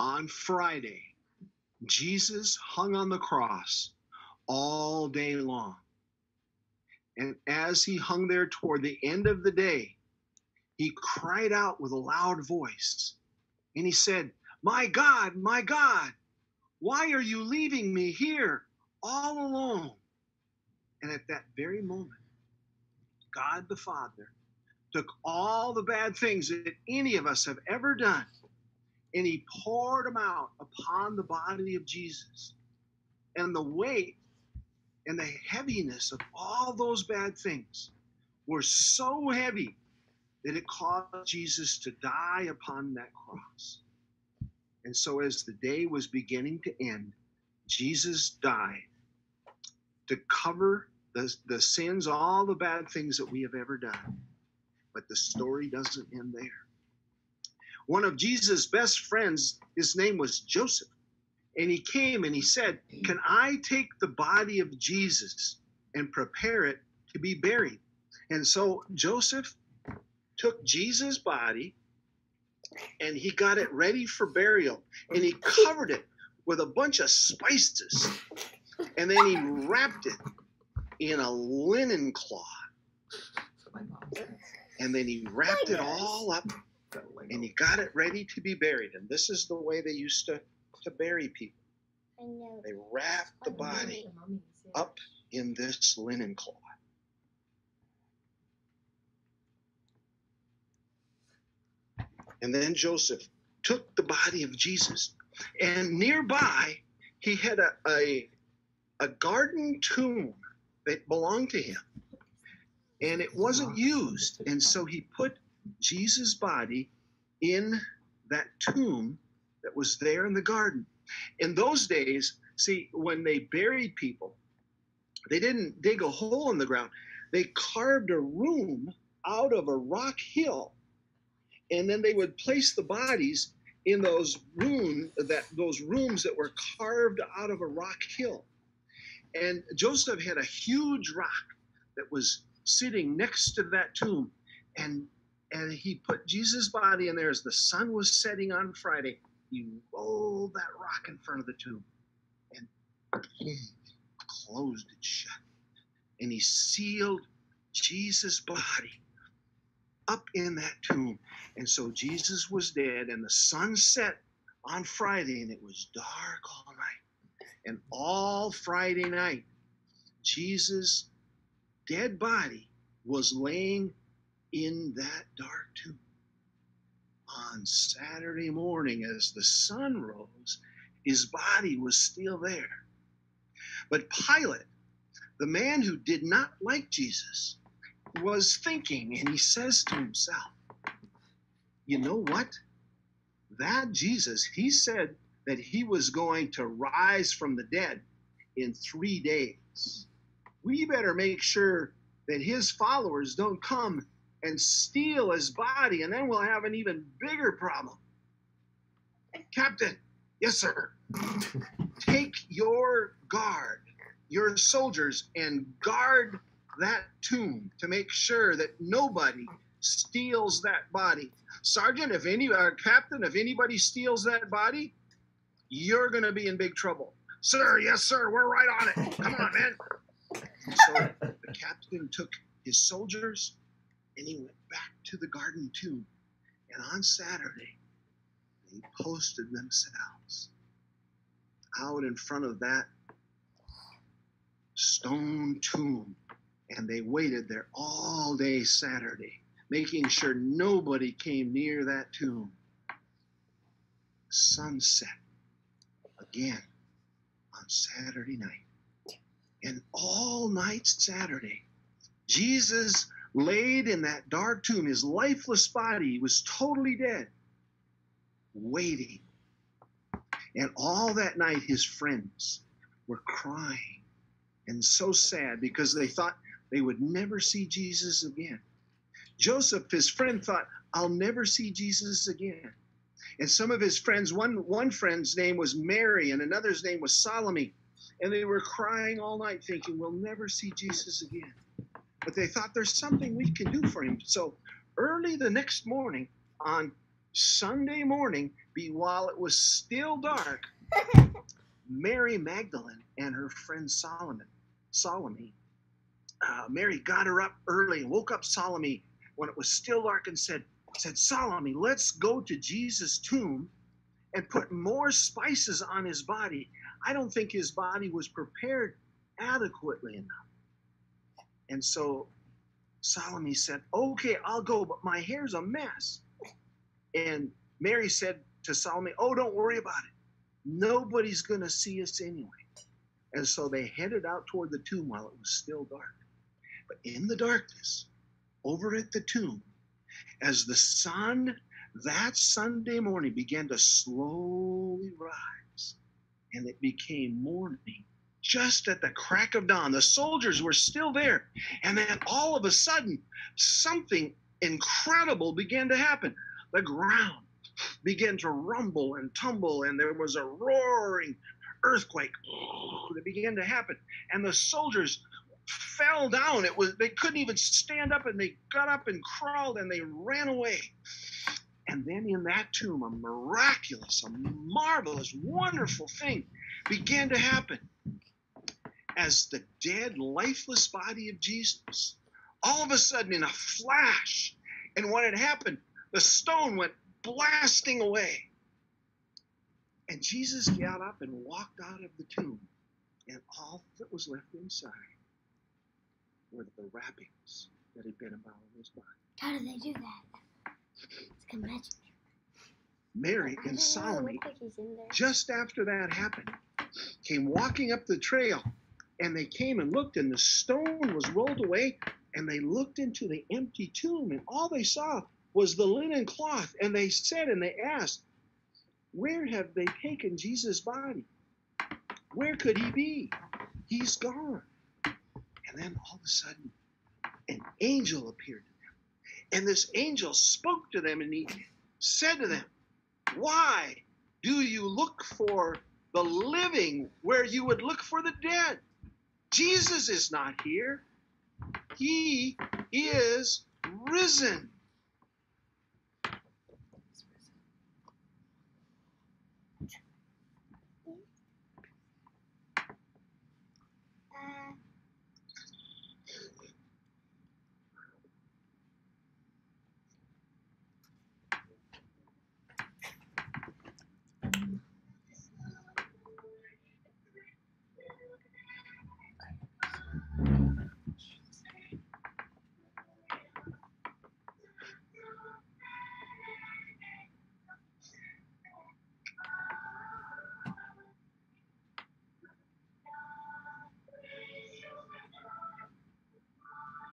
On Friday, Jesus hung on the cross all day long. And as he hung there toward the end of the day, he cried out with a loud voice. And he said, my God, why are you leaving me here all alone? And at that very moment, God the Father took all the bad things that any of us have ever done, and he poured them out upon the body of Jesus. And the weight and the heaviness of all those bad things were so heavy that it caused Jesus to die upon that cross. And so as the day was beginning to end, Jesus died to cover the sins, all the bad things that we have ever done. But the story doesn't end there. One of Jesus' best friends, his name was Joseph. And he came and he said, can I take the body of Jesus and prepare it to be buried? And so Joseph took Jesus' body and he got it ready for burial. And he covered it with a bunch of spices. And then he wrapped it in a linen cloth. And then he wrapped it all up and he got it ready to be buried. And this is the way they used to bury people. They wrapped the body up in this linen cloth. And then Joseph took the body of Jesus, and nearby he had a garden tomb that belonged to him. And it wasn't used. And so he put Jesus' body in that tomb that was there in the garden. In those days, see, when they buried people, they didn't dig a hole in the ground. They carved a room out of a rock hill. And then they would place the bodies in those rooms that were carved out of a rock hill. And Joseph had a huge rock that was sitting next to that tomb. And he put Jesus' body in there as the sun was setting on Friday. He rolled that rock in front of the tomb and closed it shut. And he sealed Jesus' body up in that tomb. And so Jesus was dead, and the sun set on Friday, and it was dark all night. And all Friday night, Jesus' dead body was laying in that dark tomb. On Saturday morning, as the sun rose, his body was still there. But Pilate, the man who did not like Jesus, was thinking, and he says to himself, you know what? That Jesus, he said that he was going to rise from the dead in 3 days. We better make sure that his followers don't come and steal his body, and then we'll have an even bigger problem. Captain, yes, sir. Take your guard, your soldiers, and guard that tomb to make sure that nobody steals that body. Sergeant, Captain, if anybody steals that body, you're going to be in big trouble. Sir, yes, sir, we're right on it. Come on, man. And so the captain took his soldiers and he went back to the garden tomb. And on Saturday, they posted themselves out in front of that stone tomb. And they waited there all day Saturday, making sure nobody came near that tomb. Sunset again on Saturday night. And all night Saturday, Jesus laid in that dark tomb. His lifeless body was totally dead, waiting. And all that night, his friends were crying and so sad because they thought they would never see Jesus again. Joseph, his friend, thought, I'll never see Jesus again. And some of his friends, one friend's name was Mary and another's name was Salome. And they were crying all night thinking, we'll never see Jesus again. But they thought there's something we can do for him. So early the next morning, on Sunday morning, while it was still dark, Mary Magdalene and her friend Salome, Mary got her up early and woke up Salome when it was still dark and said, Salome, let's go to Jesus' tomb and put more spices on his body. I don't think his body was prepared adequately enough. And so Salome said, okay, I'll go, but my hair's a mess. And Mary said to Salome, oh, don't worry about it. Nobody's going to see us anyway. And so they headed out toward the tomb while it was still dark. But in the darkness, over at the tomb, as the sun that Sunday morning began to slowly rise, and it became morning, just at the crack of dawn, the soldiers were still there. And then all of a sudden, something incredible began to happen. The ground began to rumble and tumble, and there was a roaring earthquake that began to happen. And the soldiers fell down. They couldn't even stand up, and they got up and crawled, and they ran away. And then in that tomb, a miraculous, a marvelous, wonderful thing began to happen. As the dead, lifeless body of Jesus, all of a sudden in a flash, and what had happened, the stone went blasting away. And Jesus got up and walked out of the tomb, and all that was left inside were the wrappings that had been about his body. How did they do that? It's like magic. Mary and Salome, just after that happened, came walking up the trail, and they came and looked, and the stone was rolled away, and they looked into the empty tomb, and all they saw was the linen cloth. And they said, and they asked, where have they taken Jesus' body? Where could he be? He's gone. And then all of a sudden, an angel appeared to them. And this angel spoke to them, and he said to them, why do you look for the living where you would look for the dead? Jesus is not here. He is risen.